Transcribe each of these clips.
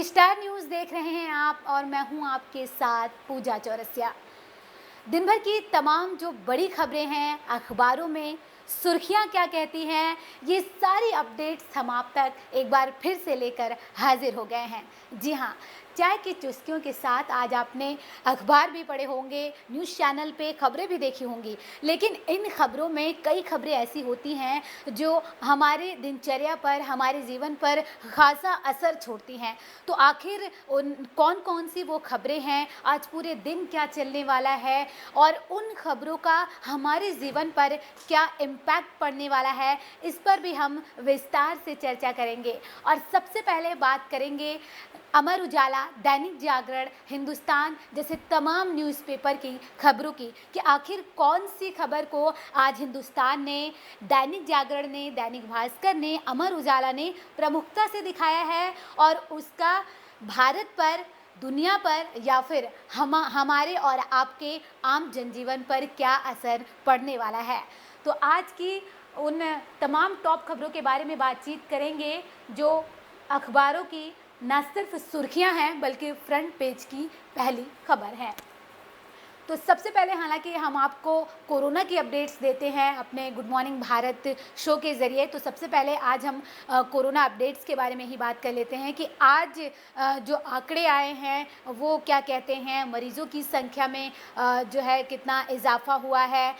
Star news देख रहे हैं आप और मैं हूं आपके साथ पूजा चौरसिया। दिन भर की तमाम जो बड़ी खबरें हैं अखबारों में, सुर्खियां क्या कहती हैं, ये सारी अपडेट्स हम आप तक एक बार फिर से लेकर हाजिर हो गए हैं। जी हाँ, चाय की चुस्कियों के साथ आज आपने अखबार भी पढ़े होंगे, न्यूज़ चैनल पे खबरें भी देखी होंगी, लेकिन इन खबरों में कई खबरें ऐसी होती हैं जो हमारे दिनचर्या पर, हमारे जीवन पर खासा असर छोड़ती हैं। तो आखिर उन कौन कौन सी वो खबरें हैं, आज पूरे दिन क्या चलने वाला है और उन खबरों का हमारे जीवन पर क्या इम्पैक्ट पड़ने वाला है, इस पर भी हम विस्तार से चर्चा करेंगे। और सबसे पहले बात करेंगे अमर उजाला, दैनिक जागरण, हिंदुस्तान जैसे तमाम न्यूज़पेपर की खबरों की कि आखिर कौन सी खबर को आज हिंदुस्तान ने, दैनिक जागरण ने, दैनिक भास्कर ने, अमर उजाला ने प्रमुखता से दिखाया है और उसका भारत पर, दुनिया पर या फिर हमारे और आपके आम जनजीवन पर क्या असर पड़ने वाला है। तो आज की उन तमाम टॉप खबरों के बारे में बातचीत करेंगे जो अखबारों की न सिर्फ सुर्खियां हैं बल्कि फ्रंट पेज की पहली खबर है। तो सबसे पहले हालांकि हम आपको कोरोना की अपडेट्स देते हैं अपने गुड मॉर्निंग भारत शो के ज़रिए। तो सबसे पहले आज हम कोरोना अपडेट्स के बारे में ही बात कर लेते हैं कि आज जो आंकड़े आए हैं वो क्या कहते हैं, मरीज़ों की संख्या में जो है कितना इजाफा हुआ है,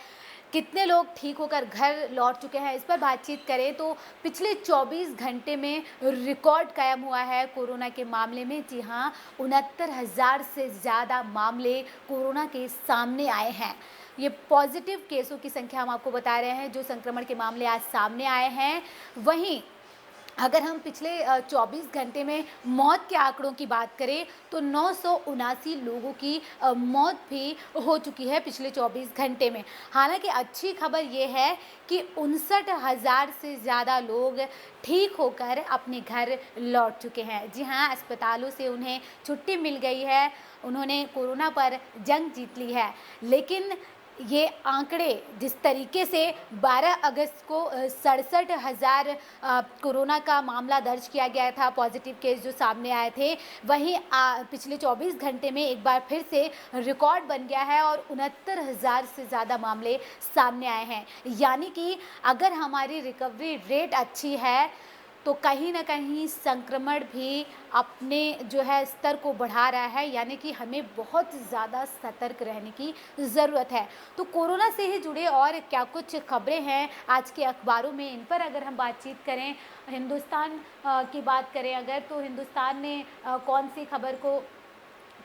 कितने लोग ठीक होकर घर लौट चुके हैं, इस पर बातचीत करें तो पिछले 24 घंटे में रिकॉर्ड कायम हुआ है कोरोना के मामले में। जी हाँ, 69,000 से ज़्यादा मामले कोरोना के सामने आए हैं। ये पॉजिटिव केसों की संख्या हम आपको बता रहे हैं, जो संक्रमण के मामले आज सामने आए हैं। वहीं अगर हम पिछले 24 घंटे में मौत के आंकड़ों की बात करें तो 979 लोगों की मौत भी हो चुकी है पिछले 24 घंटे में। हालांकि अच्छी खबर ये है कि 59,000 से ज़्यादा लोग ठीक होकर अपने घर लौट चुके हैं। जी हाँ, अस्पतालों से उन्हें छुट्टी मिल गई है, उन्होंने कोरोना पर जंग जीत ली है। लेकिन ये आंकड़े जिस तरीके से 12 अगस्त को 67,000 कोरोना का मामला दर्ज किया गया था, पॉजिटिव केस जो सामने आए थे, वहीं पिछले 24 घंटे में एक बार फिर से रिकॉर्ड बन गया है और 69,000 से ज़्यादा मामले सामने आए हैं। यानी कि अगर हमारी रिकवरी रेट अच्छी है तो कहीं ना कहीं संक्रमण भी अपने जो है स्तर को बढ़ा रहा है, यानी कि हमें बहुत ज़्यादा सतर्क रहने की ज़रूरत है। तो कोरोना से ही जुड़े और क्या कुछ खबरें हैं आज के अखबारों में, इन पर अगर हम बातचीत करें, हिंदुस्तान की बात करें अगर, तो हिंदुस्तान ने कौन सी खबर को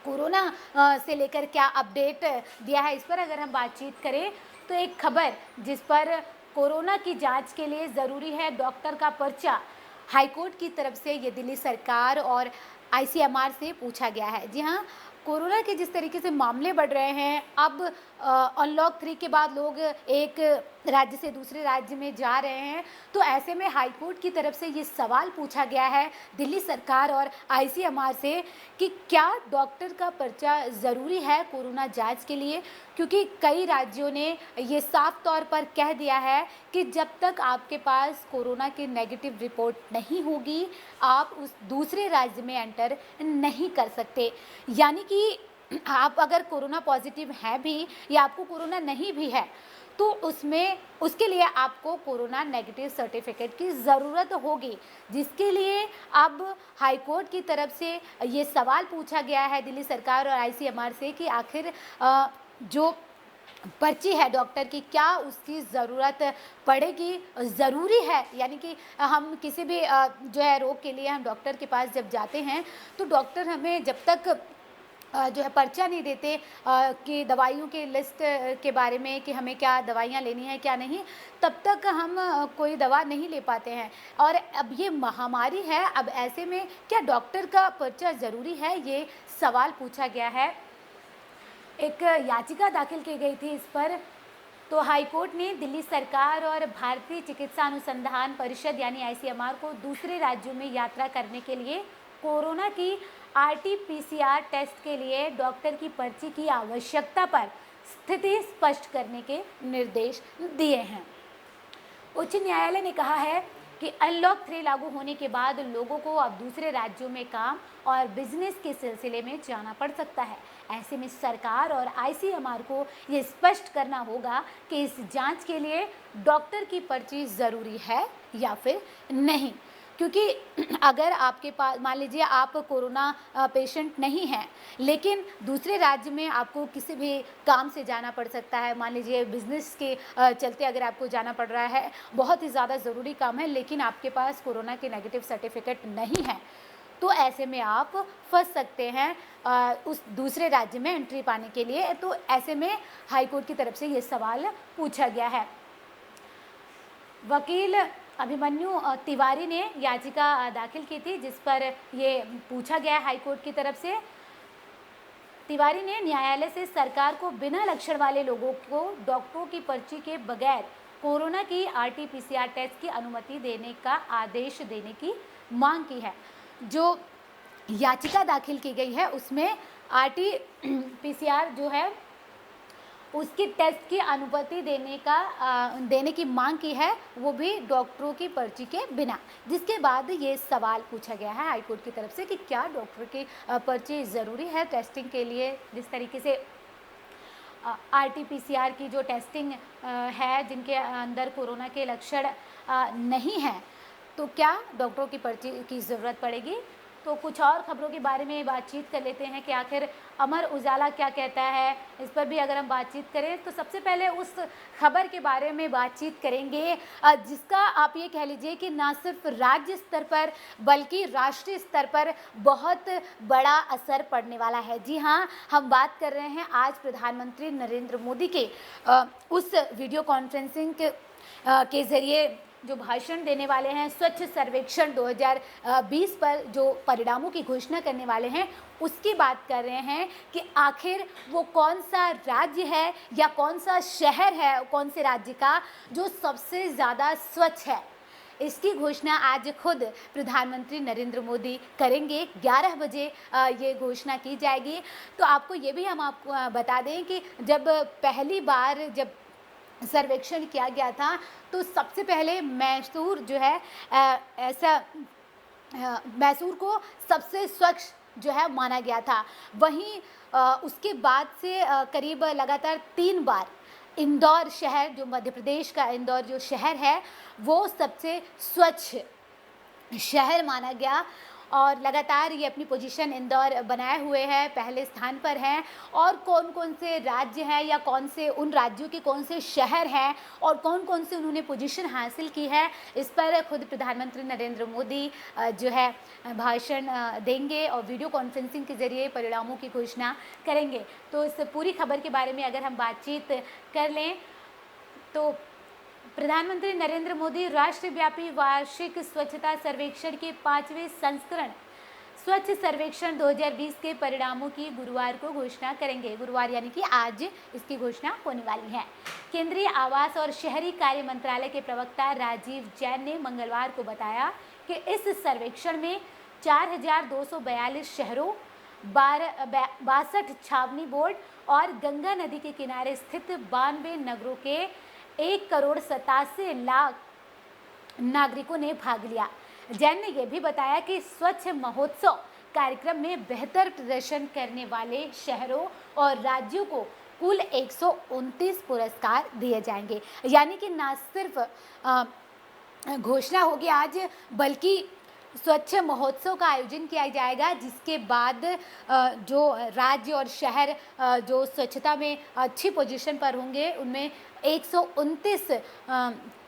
कोरोना से लेकर क्या अपडेट दिया है, इस पर अगर हम बातचीत करें तो एक खबर जिस पर कोरोना की जांच के लिए ज़रूरी है डॉक्टर का पर्चा, हाईकोर्ट की तरफ से ये दिल्ली सरकार और आईसीएमआर से पूछा गया है। जी हाँ, कोरोना के जिस तरीके से मामले बढ़ रहे हैं, अब अनलॉक 3 के बाद लोग एक राज्य से दूसरे राज्य में जा रहे हैं, तो ऐसे में हाईकोर्ट की तरफ से ये सवाल पूछा गया है दिल्ली सरकार और आईसीएमआर से कि क्या डॉक्टर का पर्चा ज़रूरी है कोरोना जांच के लिए, क्योंकि कई राज्यों ने ये साफ तौर पर कह दिया है कि जब तक आपके पास कोरोना की नेगेटिव रिपोर्ट नहीं होगी आप उस दूसरे राज्य में एंटर नहीं कर सकते। यानी कि आप अगर कोरोना पॉजिटिव हैं भी या आपको कोरोना नहीं भी है तो उसके लिए आपको कोरोना नेगेटिव सर्टिफिकेट की ज़रूरत होगी, जिसके लिए अब हाईकोर्ट की तरफ से ये सवाल पूछा गया है दिल्ली सरकार और आईसीएमआर से कि आखिर जो पर्ची है डॉक्टर की, क्या उसकी ज़रूरत पड़ेगी, ज़रूरी है। यानी कि हम किसी भी जो है रोग के लिए हम डॉक्टर के पास जब जाते हैं तो डॉक्टर हमें जब तक जो है पर्चा नहीं देते कि दवाइयों के लिस्ट के बारे में कि हमें क्या दवाइयाँ लेनी है क्या नहीं, तब तक हम कोई दवा नहीं ले पाते हैं। और अब ये महामारी है, अब ऐसे में क्या डॉक्टर का पर्चा ज़रूरी है, ये सवाल पूछा गया है। एक याचिका दाखिल की गई थी इस पर, तो हाईकोर्ट ने दिल्ली सरकार और भारतीय चिकित्सा अनुसंधान परिषद यानी आईसीएमआर को दूसरे राज्यों में यात्रा करने के लिए कोरोना की आरटीपीसीआर टेस्ट के लिए डॉक्टर की पर्ची की आवश्यकता पर स्थिति स्पष्ट करने के निर्देश दिए हैं। उच्च न्यायालय ने कहा है कि अनलॉक 3 लागू होने के बाद लोगों को अब दूसरे राज्यों में काम और बिजनेस के सिलसिले में जाना पड़ सकता है। ऐसे में सरकार और आईसीएमआर को ये स्पष्ट करना होगा कि इस जांच के लिए डॉक्टर की पर्ची ज़रूरी है या फिर नहीं। क्योंकि अगर आपके पास, मान लीजिए आप कोरोना पेशेंट नहीं हैं, लेकिन दूसरे राज्य में आपको किसी भी काम से जाना पड़ सकता है, मान लीजिए बिजनेस के चलते अगर आपको जाना पड़ रहा है, बहुत ही ज़्यादा ज़रूरी काम है, लेकिन आपके पास कोरोना के नेगेटिव सर्टिफिकेट नहीं है, तो ऐसे में आप फंस सकते हैं उस दूसरे राज्य में एंट्री पाने के लिए। तो ऐसे में हाईकोर्ट की तरफ से ये सवाल पूछा गया है। वकील अभिमन्यु तिवारी ने याचिका दाखिल की थी, जिस पर ये पूछा गया हाईकोर्ट की तरफ से। तिवारी ने न्यायालय से सरकार को बिना लक्षण वाले लोगों को डॉक्टरों की पर्ची के बगैर कोरोना की आरटी-पीसीआर टेस्ट की अनुमति देने का आदेश देने की मांग की है। जो याचिका दाखिल की गई है उसमें आरटी-पीसीआर जो है उसकी टेस्ट की अनुमति देने की मांग की है, वो भी डॉक्टरों की पर्ची के बिना। जिसके बाद ये सवाल पूछा गया है हाईकोर्ट की तरफ से कि क्या डॉक्टर की पर्ची ज़रूरी है टेस्टिंग के लिए। जिस तरीके से आरटी-पीसीआर की जो टेस्टिंग है, जिनके अंदर कोरोना के लक्षण नहीं हैं, तो क्या डॉक्टरों की पर्ची की ज़रूरत पड़ेगी। तो कुछ और खबरों के बारे में बातचीत कर लेते हैं कि आखिर अमर उजाला क्या कहता है, इस पर भी अगर हम बातचीत करें तो सबसे पहले उस खबर के बारे में बातचीत करेंगे जिसका आप ये कह लीजिए कि ना सिर्फ राज्य स्तर पर बल्कि राष्ट्रीय स्तर पर बहुत बड़ा असर पड़ने वाला है। जी हाँ, हम बात कर रहे हैं आज प्रधानमंत्री नरेंद्र मोदी के उस वीडियो कॉन्फ्रेंसिंग के ज़रिए जो भाषण देने वाले हैं, स्वच्छ सर्वेक्षण 2020 पर जो परिणामों की घोषणा करने वाले हैं, उसकी बात कर रहे हैं कि आखिर वो कौन सा राज्य है या कौन सा शहर है कौन से राज्य का जो सबसे ज़्यादा स्वच्छ है। इसकी घोषणा आज खुद प्रधानमंत्री नरेंद्र मोदी करेंगे। 11 बजे ये घोषणा की जाएगी। तो आपको ये भी हम आपको बता दें कि जब पहली बार जब सर्वेक्षण किया गया था तो सबसे पहले मैसूर जो है मैसूर को सबसे स्वच्छ जो है माना गया था। वहीं उसके बाद से करीब लगातार 3 बार इंदौर शहर, जो मध्य प्रदेश का इंदौर जो शहर है, वो सबसे स्वच्छ शहर माना गया और लगातार ये अपनी पोजीशन इंदौर बनाए हुए है, पहले स्थान पर हैं। और कौन कौन से राज्य हैं या कौन से उन राज्यों के कौन से शहर हैं और कौन कौन से उन्होंने पोजीशन हासिल की है, इस पर खुद प्रधानमंत्री नरेंद्र मोदी जो है भाषण देंगे और वीडियो कॉन्फ्रेंसिंग के ज़रिए परिणामों की घोषणा करेंगे। तो इस पूरी खबर के बारे में अगर हम बातचीत कर लें तो प्रधानमंत्री नरेंद्र मोदी राष्ट्रव्यापी वार्षिक स्वच्छता सर्वेक्षण के 5वें संस्करण स्वच्छ सर्वेक्षण 2020 के परिणामों की गुरुवार को घोषणा करेंगे। गुरुवार यानी कि आज इसकी घोषणा होने वाली है। केंद्रीय आवास और शहरी कार्य मंत्रालय के प्रवक्ता राजीव जैन ने मंगलवार को बताया कि इस सर्वेक्षण में 4,242 शहरों, 62 छावनी बोर्ड और गंगा नदी के किनारे स्थित 92 नगरों के 1,87,00,000 नागरिकों ने भाग लिया। जैन ने यह भी बताया कि स्वच्छ महोत्सव कार्यक्रम में बेहतर प्रदर्शन करने वाले शहरों और राज्यों को कुल 129 पुरस्कार दिए जाएंगे। यानी कि न सिर्फ घोषणा होगी आज, बल्कि स्वच्छ महोत्सव का आयोजन किया जाएगा, जिसके बाद जो राज्य और शहर जो स्वच्छता में अच्छी पोजीशन पर होंगे उनमें 129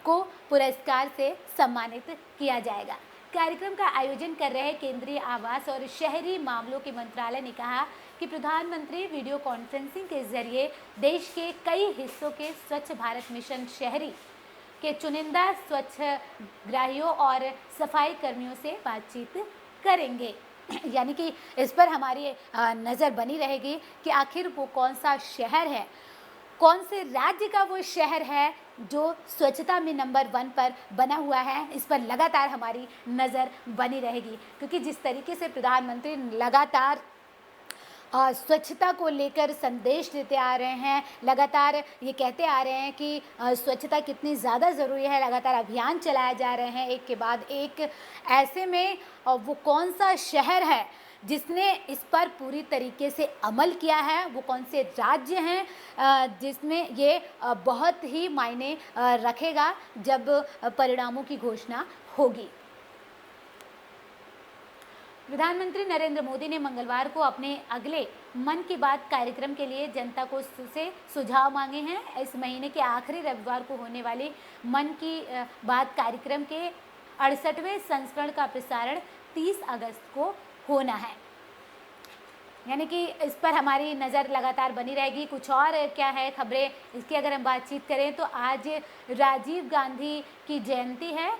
को पुरस्कार से सम्मानित किया जाएगा। कार्यक्रम का आयोजन कर रहे केंद्रीय आवास और शहरी मामलों के मंत्रालय ने कहा कि प्रधानमंत्री वीडियो कॉन्फ्रेंसिंग के जरिए देश के कई हिस्सों के स्वच्छ भारत मिशन शहरी के चुनिंदा स्वच्छग्राहियों और सफाई कर्मियों से बातचीत करेंगे। यानी कि इस पर हमारी नज़र बनी रहेगी कि आखिर वो कौन सा शहर है, कौन से राज्य का वो शहर है जो स्वच्छता में नंबर 1 पर बना हुआ है। इस पर लगातार हमारी नज़र बनी रहेगी, क्योंकि जिस तरीके से प्रधानमंत्री लगातार स्वच्छता को लेकर संदेश देते आ रहे हैं, लगातार ये कहते आ रहे हैं कि स्वच्छता कितनी ज़्यादा ज़रूरी है, लगातार अभियान चलाए जा रहे हैं एक के बाद एक। ऐसे में वो कौन सा शहर है जिसने इस पर पूरी तरीके से अमल किया है, वो कौन से राज्य हैं जिसमें ये बहुत ही मायने रखेगा जब परिणामों की घोषणा होगी। प्रधानमंत्री नरेंद्र मोदी ने मंगलवार को अपने अगले मन की बात कार्यक्रम के लिए जनता को से सुझाव मांगे हैं। इस महीने के आखिरी रविवार को होने वाले मन की बात कार्यक्रम के 68वें संस्करण का प्रसारण 30 अगस्त को होना है, यानी कि इस पर हमारी नज़र लगातार बनी रहेगी। कुछ और क्या है खबरें, इसकी अगर हम बातचीत करें तो आज राजीव गांधी की जयंती है।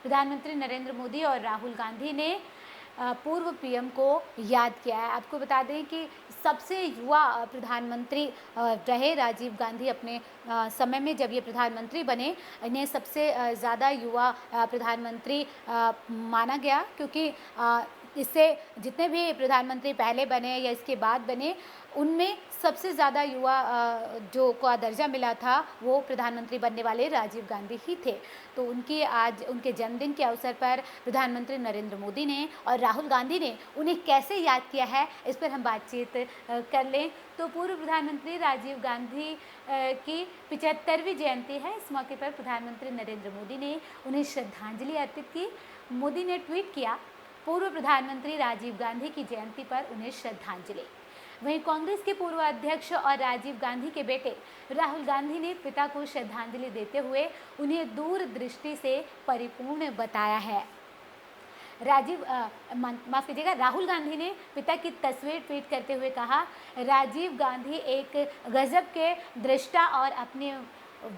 प्रधानमंत्री नरेंद्र मोदी और राहुल गांधी ने पूर्व पीएम को याद किया है। आपको बता दें कि सबसे युवा प्रधानमंत्री रहे राजीव गांधी अपने समय में, जब ये प्रधानमंत्री बने इन्हें सबसे ज़्यादा युवा प्रधानमंत्री माना गया, क्योंकि इससे जितने भी प्रधानमंत्री पहले बने या इसके बाद बने उनमें सबसे ज़्यादा युवा जो का दर्जा मिला था वो प्रधानमंत्री बनने वाले राजीव गांधी ही थे। तो उनकी आज उनके जन्मदिन के अवसर पर प्रधानमंत्री नरेंद्र मोदी ने और राहुल गांधी ने उन्हें कैसे याद किया है, इस पर हम बातचीत कर लें। तो पूर्व प्रधानमंत्री राजीव गांधी की 75वीं जयंती है। इस मौके पर प्रधानमंत्री नरेंद्र मोदी ने उन्हें श्रद्धांजलि अर्पित की। मोदी ने ट्वीट किया, पूर्व प्रधानमंत्री राजीव गांधी की जयंती पर उन्हें श्रद्धांजलि। वहीं कांग्रेस के पूर्व अध्यक्ष और राजीव गांधी के बेटे राहुल गांधी ने पिता को श्रद्धांजलि देते हुए उन्हें दूरदृष्टि से परिपूर्ण बताया है। माफ कीजिएगा, राहुल गांधी ने पिता की तस्वीर ट्वीट करते हुए कहा, राजीव गांधी एक गजब के दृष्टा और अपने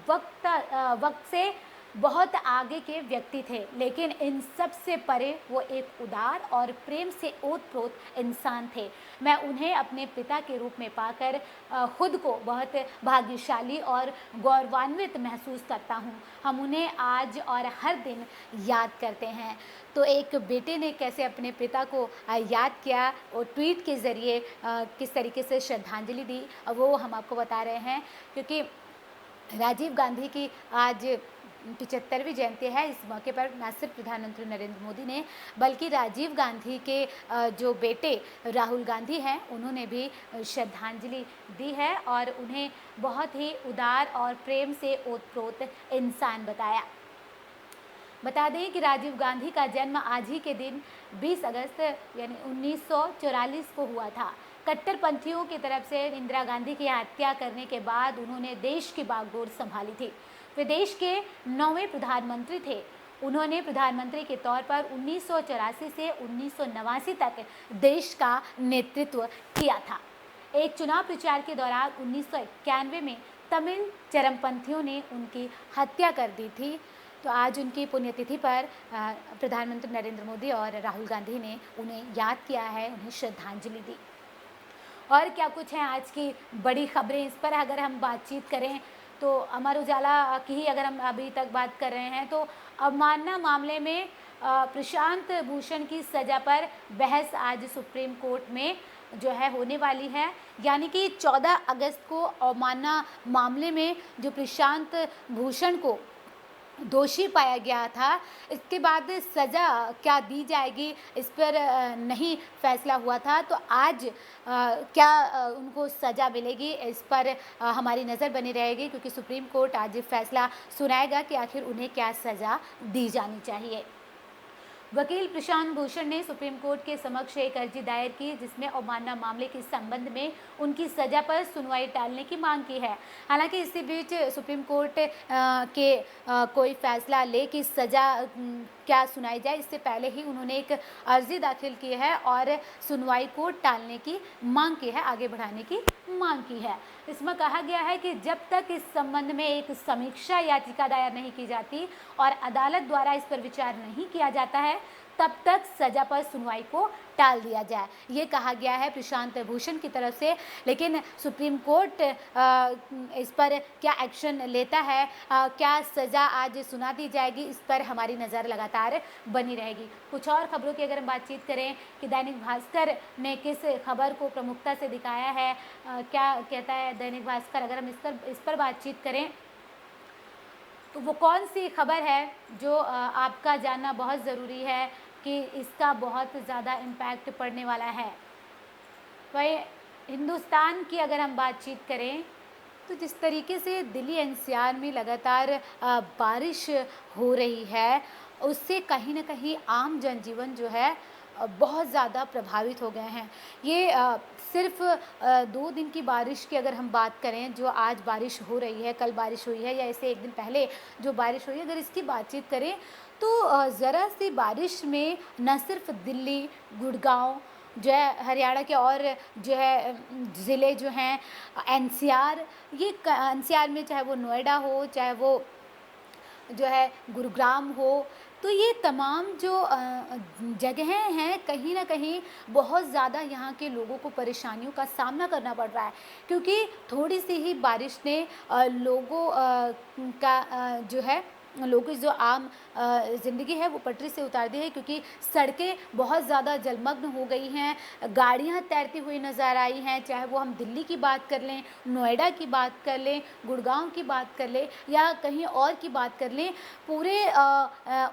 वक्त से बहुत आगे के व्यक्ति थे, लेकिन इन सब से परे वो एक उदार और प्रेम से ओतप्रोत इंसान थे। मैं उन्हें अपने पिता के रूप में पाकर खुद को बहुत भाग्यशाली और गौरवान्वित महसूस करता हूँ। हम उन्हें आज और हर दिन याद करते हैं। तो एक बेटे ने कैसे अपने पिता को याद किया और ट्वीट के ज़रिए किस तरीके से श्रद्धांजलि दी, वो हम आपको बता रहे हैं, क्योंकि राजीव गांधी की आज 75वीं जयंती है। इस मौके पर न सिर्फ प्रधानमंत्री नरेंद्र मोदी ने बल्कि राजीव गांधी के जो बेटे राहुल गांधी हैं उन्होंने भी श्रद्धांजलि दी है और उन्हें बहुत ही उदार और प्रेम से ओतप्रोत इंसान बताया। बता दें कि राजीव गांधी का जन्म आज ही के दिन 20 अगस्त यानी 1944 को हुआ था। कट्टरपंथियों की तरफ से इंदिरा गांधी की हत्या करने के बाद उन्होंने देश की बागडोर संभाली थी। वे देश के 9वें प्रधानमंत्री थे। उन्होंने प्रधानमंत्री के तौर पर 1984 से 1989 तक देश का नेतृत्व किया था। एक चुनाव प्रचार के दौरान 1991 में तमिल चरमपंथियों ने उनकी हत्या कर दी थी। तो आज उनकी पुण्यतिथि पर प्रधानमंत्री नरेंद्र मोदी और राहुल गांधी ने उन्हें याद किया है, उन्हें श्रद्धांजलि दी। और क्या कुछ है आज की बड़ी खबरें, इस पर अगर हम बातचीत करें तो अमर उजाला की ही अगर हम अभी तक बात कर रहे हैं तो अवमानना मामले में प्रशांत भूषण की सज़ा पर बहस आज सुप्रीम कोर्ट में जो है होने वाली है। यानी कि 14 अगस्त को अवमानना मामले में जो प्रशांत भूषण को दोषी पाया गया था, इसके बाद सज़ा क्या दी जाएगी इस पर नहीं फैसला हुआ था। तो आज क्या उनको सज़ा मिलेगी इस पर हमारी नज़र बनी रहेगी, क्योंकि सुप्रीम कोर्ट आज फैसला सुनाएगा कि आखिर उन्हें क्या सज़ा दी जानी चाहिए। वकील प्रशांत भूषण ने सुप्रीम कोर्ट के समक्ष एक अर्जी दायर की जिसमें अवमानना मामले के संबंध में उनकी सज़ा पर सुनवाई टालने की मांग की है। हालांकि इसी बीच सुप्रीम कोर्ट के कोई फैसला ले कि सज़ा क्या सुनाई जाए, इससे पहले ही उन्होंने एक अर्जी दाखिल की है और सुनवाई को टालने की मांग की है, आगे बढ़ाने की मांग की है। इसमें कहा गया है कि जब तक इस संबंध में एक समीक्षा याचिका दायर नहीं की जाती और अदालत द्वारा इस पर विचार नहीं किया जाता है, तब तक सजा पर सुनवाई को टाल दिया जाए, ये कहा गया है प्रशांत भूषण की तरफ से। लेकिन सुप्रीम कोर्ट इस पर क्या एक्शन लेता है, क्या सज़ा आज सुना दी जाएगी, इस पर हमारी नज़र लगातार बनी रहेगी। कुछ और खबरों की अगर हम बातचीत करें कि दैनिक भास्कर ने किस खबर को प्रमुखता से दिखाया है, क्या कहता है दैनिक भास्कर, अगर हम इस पर बातचीत करें तो वो कौन सी खबर है जो आपका जानना बहुत ज़रूरी है कि इसका बहुत ज़्यादा इम्पैक्ट पड़ने वाला है। वही हिंदुस्तान की अगर हम बातचीत करें तो जिस तरीके से दिल्ली एनसीआर में लगातार बारिश हो रही है, उससे कहीं ना कहीं आम जनजीवन जो है बहुत ज़्यादा प्रभावित हो गए हैं। ये सिर्फ 2 दिन की बारिश की अगर हम बात करें, जो आज बारिश हो रही है, कल बारिश हुई है या इससे एक दिन पहले जो बारिश हुई है, अगर इसकी बातचीत करें तो ज़रा सी बारिश में न सिर्फ दिल्ली, गुड़गांव जो है, हरियाणा के और जो है ज़िले जो हैं एनसीआर, ये एनसीआर में चाहे वो नोएडा हो, चाहे वो जो है गुरुग्राम हो, तो ये तमाम जो जगहें हैं कहीं ना कहीं बहुत ज़्यादा यहाँ के लोगों को परेशानियों का सामना करना पड़ रहा है, क्योंकि थोड़ी सी ही बारिश ने लोगों का जो है लोगों की जो आम ज़िंदगी है वो पटरी से उतार दी है, क्योंकि सड़कें बहुत ज़्यादा जलमग्न हो गई हैं, गाड़ियां तैरती हुई नज़र आई हैं, चाहे वो हम दिल्ली की बात कर लें, नोएडा की बात कर लें, गुड़गांव की बात कर लें या कहीं और की बात कर लें। पूरे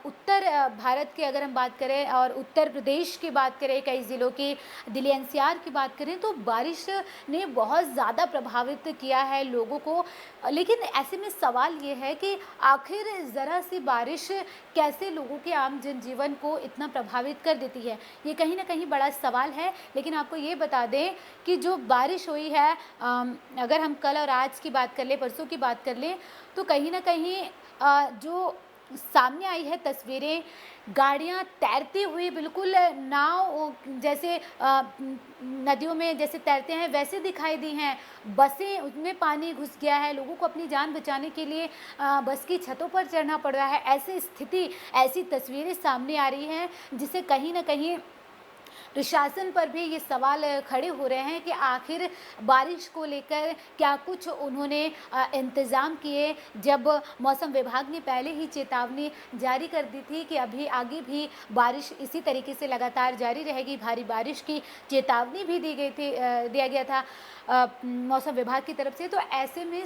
उत्तर भारत की अगर हम बात करें और उत्तर प्रदेश की बात करें, कई ज़िलों की, दिल्ली एनसीआर की बात करें, तो बारिश ने बहुत ज़्यादा प्रभावित किया है लोगों को। लेकिन ऐसे में सवाल ये है कि आखिर ज़रा सी बारिश कैसे लोगों के आम जनजीवन को इतना प्रभावित कर देती है, ये कहीं ना कहीं बड़ा सवाल है। लेकिन आपको ये बता दें कि जो बारिश हुई है, अगर हम कल और आज की बात कर लें, परसों की बात कर लें, तो कहीं ना कहीं जो सामने आई है तस्वीरें, गाड़ियां तैरती हुई बिल्कुल नाव जैसे नदियों में जैसे तैरते हैं वैसे दिखाई दी हैं। बसें, उसमें पानी घुस गया है, लोगों को अपनी जान बचाने के लिए बस की छतों पर चढ़ना पड़ रहा है। ऐसी स्थिति, ऐसी तस्वीरें सामने आ रही हैं जिससे कहीं ना कहीं प्रशासन पर भी ये सवाल खड़े हो रहे हैं कि आखिर बारिश को लेकर क्या कुछ उन्होंने इंतज़ाम किए, जब मौसम विभाग ने पहले ही चेतावनी जारी कर दी थी कि अभी आगे भी बारिश इसी तरीके से लगातार जारी रहेगी, भारी बारिश की चेतावनी भी दी गई थी, दिया गया था मौसम विभाग की तरफ से। तो ऐसे में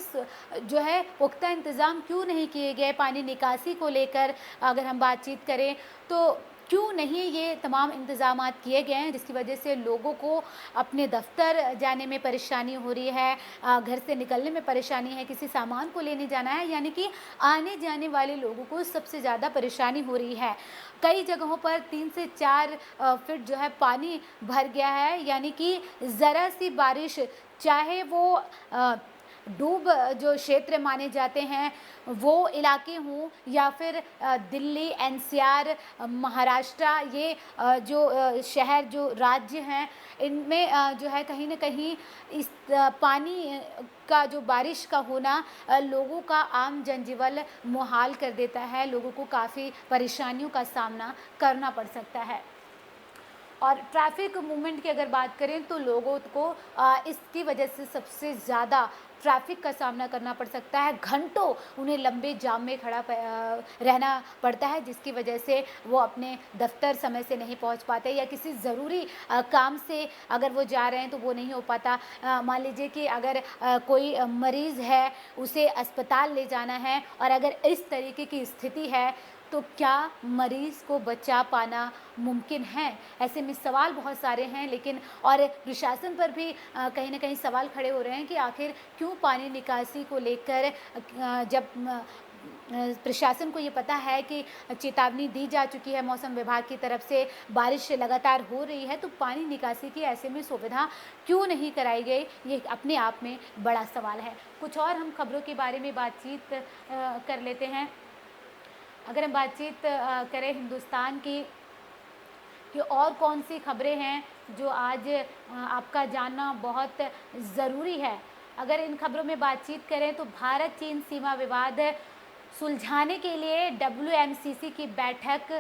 जो है पुख्ता इंतज़ाम क्यों नहीं किए गए पानी निकासी को लेकर, अगर हम बातचीत करें तो क्यों नहीं ये तमाम इंतज़ामात किए गए हैं, जिसकी वजह से लोगों को अपने दफ्तर जाने में परेशानी हो रही है, घर से निकलने में परेशानी है, किसी सामान को लेने जाना है, यानी कि आने जाने वाले लोगों को सबसे ज़्यादा परेशानी हो रही है। कई जगहों पर 3 से 4 फीट जो है पानी भर गया है, यानी कि ज़रा सी बारिश, चाहे वो डूब जो क्षेत्र माने जाते हैं वो इलाके हों या फिर दिल्ली, एनसीआर, महाराष्ट्र, ये जो शहर, जो राज्य हैं, इनमें जो है कहीं ना कहीं इस पानी का, जो बारिश का होना लोगों का आम जनजीवन मुहाल कर देता है, लोगों को काफ़ी परेशानियों का सामना करना पड़ सकता है। और ट्रैफिक मूवमेंट की अगर बात करें तो लोगों को इसकी वजह से सबसे ज़्यादा ट्रैफिक का सामना करना पड़ सकता है, घंटों उन्हें लंबे जाम में खड़ा रहना पड़ता है, जिसकी वजह से वो अपने दफ्तर समय से नहीं पहुंच पाते, या किसी ज़रूरी काम से अगर वो जा रहे हैं तो वो नहीं हो पाता। मान लीजिए कि अगर कोई मरीज़ है, उसे अस्पताल ले जाना है और अगर इस तरीके की स्थिति है तो क्या मरीज़ को बचा पाना मुमकिन है? ऐसे में सवाल बहुत सारे हैं, लेकिन और प्रशासन पर भी कहीं ना कहीं सवाल खड़े हो रहे हैं कि आखिर क्यों पानी निकासी को लेकर, जब प्रशासन को ये पता है कि चेतावनी दी जा चुकी है मौसम विभाग की तरफ से, बारिश लगातार हो रही है, तो पानी निकासी की ऐसे में सुविधा क्यों नहीं कराई गई, ये अपने आप में बड़ा सवाल है। कुछ और हम खबरों के बारे में बातचीत कर लेते हैं। अगर हम बातचीत करें हिंदुस्तान की कि और कौन सी खबरें हैं जो आज आपका जानना बहुत ज़रूरी है, अगर इन खबरों में बातचीत करें तो भारत चीन सीमा विवाद सुलझाने के लिए WMCC की बैठक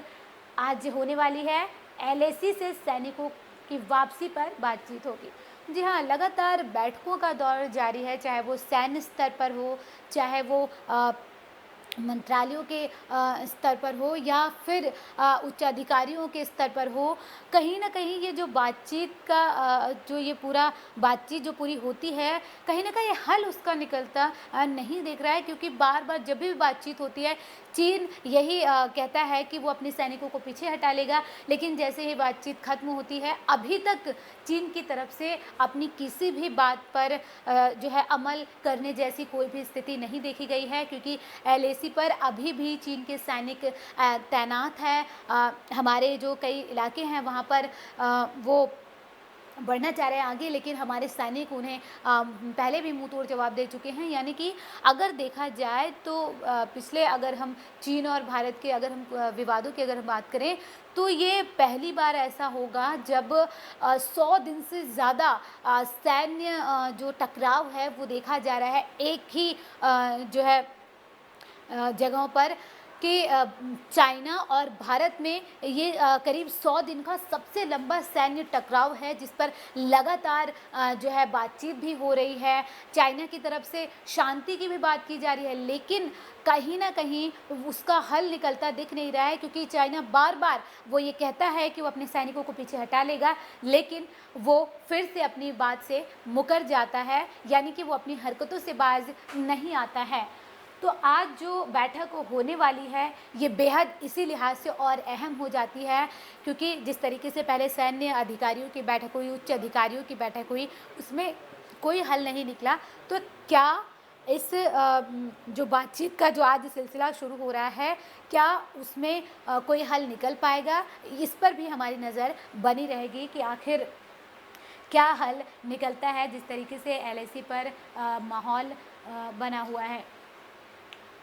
आज होने वाली है एलएसी से सैनिकों की वापसी पर बातचीत होगी। जी हाँ, लगातार बैठकों का दौर जारी है, चाहे वो सैन्य स्तर पर हो, चाहे वो मंत्रालयों के स्तर पर हो या फिर उच्च अधिकारियों के स्तर पर हो। कहीं न कहीं ये जो बातचीत का जो ये पूरा बातचीत जो पूरी होती है, कहीं न कहीं हल उसका निकलता नहीं दिख रहा है, क्योंकि बार-बार जब भी बातचीत होती है, चीन यही कहता है कि वो अपने सैनिकों को पीछे हटा लेगा, लेकिन जैसे ही बातचीत खत्म होती है, अभी तक चीन की तरफ से अपनी किसी भी बात पर जो है अमल करने जैसी कोई भी स्थिति नहीं देखी गई है, क्योंकि एलएसी पर अभी भी चीन के सैनिक तैनात हैं। हमारे जो कई इलाके हैं वहाँ पर वो बढ़ना चाह रहे हैं आगे, लेकिन हमारे सैनिक उन्हें पहले भी मुंह तोड़ जवाब दे चुके हैं। यानी कि अगर देखा जाए तो पिछले, अगर हम चीन और भारत के अगर हम विवादों की अगर हम बात करें, तो ये पहली बार ऐसा होगा जब 100 दिन से ज़्यादा सैन्य जो टकराव है वो देखा जा रहा है एक ही जो है जगहों पर कि चाइना और भारत में ये करीब 100 दिन का सबसे लंबा सैन्य टकराव है, जिस पर लगातार जो है बातचीत भी हो रही है। चाइना की तरफ से शांति की भी बात की जा रही है, लेकिन कहीं ना कहीं उसका हल निकलता दिख नहीं रहा है, क्योंकि चाइना बार बार वो ये कहता है कि वो अपने सैनिकों को पीछे हटा लेगा, लेकिन वो फिर से अपनी बात से मुकर जाता है, यानी कि वो अपनी हरकतों से बाज नहीं आता है। तो आज जो बैठक होने वाली है ये बेहद इसी लिहाज से और अहम हो जाती है, क्योंकि जिस तरीके से पहले सैन्य अधिकारियों की बैठक हुई, उच्च अधिकारियों की बैठक हुई, उसमें कोई हल नहीं निकला। तो क्या इस जो बातचीत का जो आज सिलसिला शुरू हो रहा है, क्या उसमें कोई हल निकल पाएगा? इस पर भी हमारी नज़र बनी रहेगी कि आखिर क्या हल निकलता है, जिस तरीके से एलएसी पर माहौल बना हुआ है।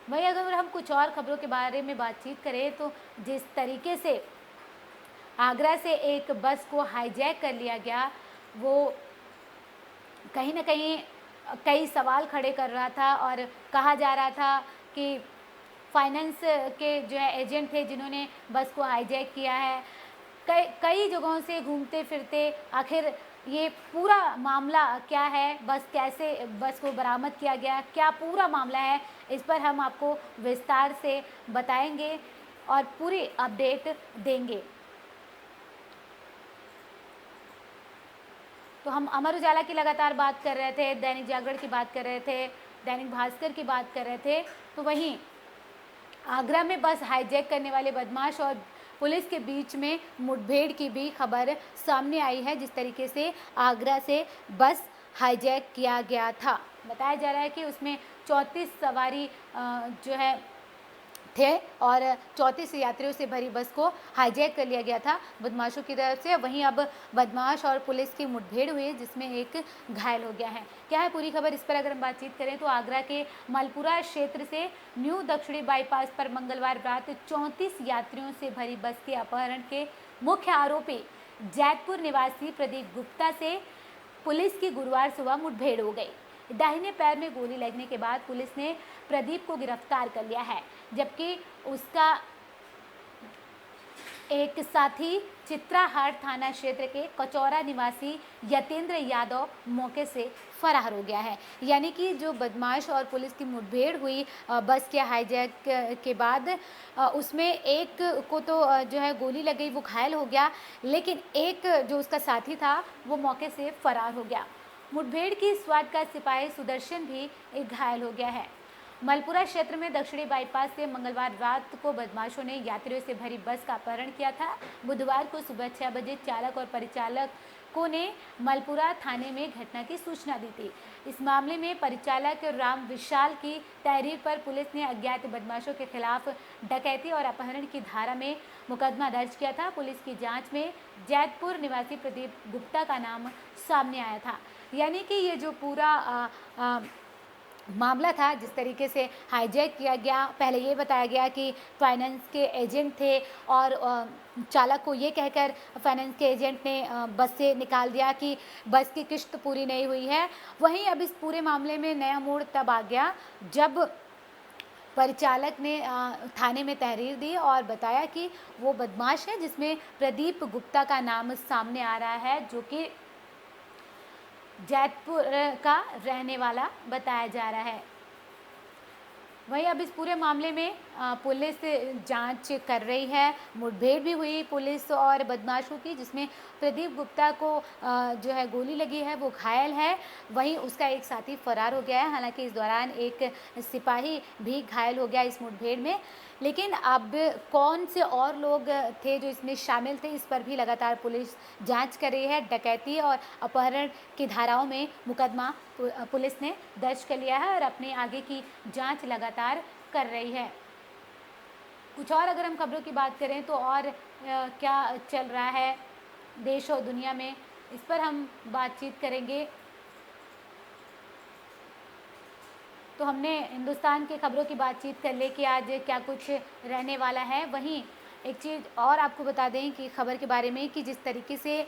वहीं अगर हम कुछ और खबरों के बारे में बातचीत करें, तो जिस तरीके से आगरा से एक बस को हाईजैक कर लिया गया, वो कहीं ना कहीं कई सवाल खड़े कर रहा था, और कहा जा रहा था कि फाइनेंस के जो है एजेंट थे जिन्होंने बस को हाईजैक किया है। कई जगहों से घूमते फिरते आखिर ये पूरा मामला क्या है, बस को बरामद किया गया, क्या पूरा मामला है, इस पर हम आपको विस्तार से बताएंगे और पूरी अपडेट देंगे। तो हम अमर उजाला की लगातार बात कर रहे थे, दैनिक जागरण की बात कर रहे थे, दैनिक भास्कर की बात कर रहे थे, तो वहीं आगरा में बस हाईजैक करने वाले बदमाश और पुलिस के बीच में मुठभेड़ की भी खबर सामने आई है। जिस तरीके से आगरा से बस हाईजैक किया गया था, बताया जा रहा है कि उसमें 34 सवारी जो है थे और 34 यात्रियों से भरी बस को हाईजैक कर लिया गया था बदमाशों की तरफ से। वहीं अब बदमाश और पुलिस की मुठभेड़ हुई, जिसमें एक घायल हो गया है। क्या है पूरी खबर, इस पर अगर हम बातचीत करें तो आगरा के मलपुरा क्षेत्र से न्यू दक्षिणी बाईपास पर मंगलवार रात 34 यात्रियों से भरी बस के अपहरण के मुख्य आरोपी जैतपुर निवासी प्रदीप गुप्ता से पुलिस की गुरुवार सुबह मुठभेड़ हो गई। दाहिने पैर में गोली लगने के बाद पुलिस ने प्रदीप को गिरफ्तार कर लिया है, जबकि उसका एक साथी चित्राहाट थाना क्षेत्र के कचौरा निवासी यतेंद्र यादव मौके से फरार हो गया है। यानी कि जो बदमाश और पुलिस की मुठभेड़ हुई बस के हाईजैक के बाद, उसमें एक को तो जो है गोली लग गई, वो घायल हो गया, लेकिन एक जो उसका साथी था वो मौके से फरार हो गया। मुठभेड़ की स्वाट का सिपाही सुदर्शन भी एक घायल हो गया है। मलपुरा क्षेत्र में दक्षिणी बाईपास से मंगलवार रात को बदमाशों ने यात्रियों से भरी बस का अपहरण किया था। बुधवार को सुबह 6 बजे चालक और परिचालकों ने मलपुरा थाने में घटना की सूचना दी थी। इस मामले में परिचालक राम विशाल की तहरीर पर पुलिस ने अज्ञात बदमाशों के खिलाफ डकैती और अपहरण की धारा में मुकदमा दर्ज किया था। पुलिस की जाँच में जैतपुर निवासी प्रदीप गुप्ता का नाम सामने आया था। यानी कि ये जो पूरा मामला था, जिस तरीके से हाईजैक किया गया, पहले ये बताया गया कि फाइनेंस के एजेंट थे और चालक को ये कहकर फाइनेंस के एजेंट ने बस से निकाल दिया कि बस की किश्त पूरी नहीं हुई है। वहीं अब इस पूरे मामले में नया मोड़ तब आ गया जब परिचालक ने थाने में तहरीर दी और बताया कि वो बदमाश है, जिसमें प्रदीप गुप्ता का नाम सामने आ रहा है, जो कि जैतपुर का रहने वाला बताया जा रहा है। वहीं अब इस पूरे मामले में पुलिस जांच कर रही है। मुठभेड़ भी हुई पुलिस और बदमाशों की, जिसमें प्रदीप गुप्ता को जो है गोली लगी है, वो घायल है। वहीं उसका एक साथी फरार हो गया है। हालांकि इस दौरान एक सिपाही भी घायल हो गया इस मुठभेड़ में। लेकिन अब कौन से और लोग थे जो इसमें शामिल थे, इस पर भी लगातार पुलिस जांच कर रही है। डकैती और अपहरण की धाराओं में मुकदमा पुलिस ने दर्ज कर लिया है और अपने आगे की जांच लगातार कर रही है। कुछ और अगर हम खबरों की बात करें तो और क्या चल रहा है देश और दुनिया में, इस पर हम बातचीत करेंगे। तो हमने हिंदुस्तान की खबरों की बातचीत कर ले कि आज क्या कुछ रहने वाला है। वहीं एक चीज़ और आपको बता दें कि खबर के बारे में कि जिस तरीके से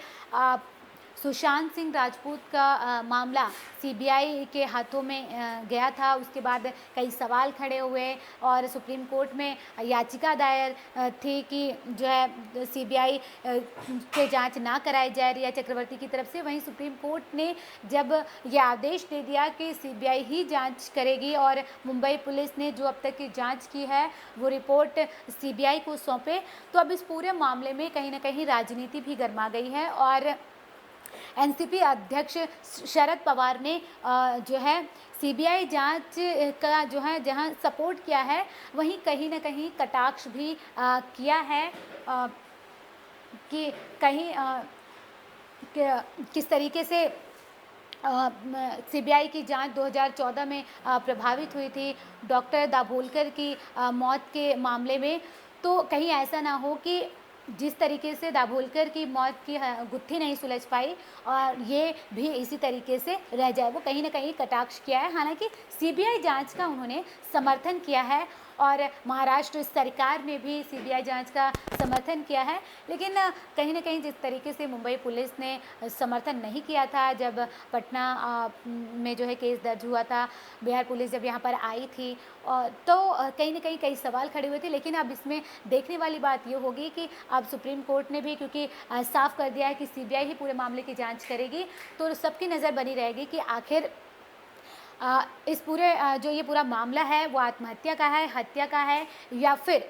सुशांत सिंह राजपूत का मामला सीबीआई के हाथों में गया था, उसके बाद कई सवाल खड़े हुए और सुप्रीम कोर्ट में याचिका दायर थी कि जो है सीबीआई के जांच ना कराई जाए रिया चक्रवर्ती की तरफ से। वहीं सुप्रीम कोर्ट ने जब ये आदेश दे दिया कि सीबीआई ही जांच करेगी और मुंबई पुलिस ने जो अब तक की जांच की है वो रिपोर्ट सीबीआई को सौंपे, तो अब इस पूरे मामले में कहीं ना कहीं राजनीति भी गर्मा गई है। और एनसीपी अध्यक्ष शरद पवार ने जो है सीबीआई जांच का जो है जहां सपोर्ट किया है, वहीं कहीं ना कहीं कटाक्ष भी किया है कि कहीं किस तरीके से सीबीआई की जांच 2014 में प्रभावित हुई थी डॉक्टर दाभोलकर की मौत के मामले में। तो कहीं ऐसा ना हो कि जिस तरीके से दाभोलकर की मौत की गुत्थी नहीं सुलझ पाई और ये भी इसी तरीके से रह जाए, वो कहीं ना कहीं कटाक्ष किया है। हालांकि सीबीआई जांच का उन्होंने समर्थन किया है और महाराष्ट्र सरकार ने भी सीबीआई जांच का समर्थन किया है। लेकिन कहीं ना कहीं जिस तरीके से मुंबई पुलिस ने समर्थन नहीं किया था जब पटना में जो है केस दर्ज हुआ था, बिहार पुलिस जब यहाँ पर आई थी, तो कहीं ना कहीं कई सवाल खड़े हुए थे। लेकिन अब इसमें देखने वाली बात ये होगी कि अब सुप्रीम कोर्ट ने भी क्योंकि साफ कर दिया है कि सीबीआई ही पूरे मामले की जांच करेगी, तो सबकी नज़र बनी रहेगी कि आखिर इस पूरे जो ये पूरा मामला है वो आत्महत्या का है, हत्या का है, या फिर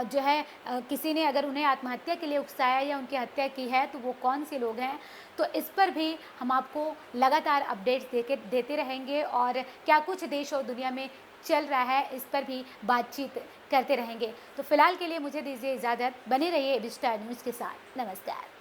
जो है किसी ने अगर उन्हें आत्महत्या के लिए उकसाया या उनकी हत्या की है तो वो कौन से लोग हैं। तो इस पर भी हम आपको लगातार अपडेट्स देते रहेंगे और क्या कुछ देश और दुनिया में चल रहा है इस पर भी बातचीत करते रहेंगे। तो फिलहाल के लिए मुझे दीजिए इजाज़त, बने रहिए एबी स्टार न्यूज़ के साथ। नमस्कार।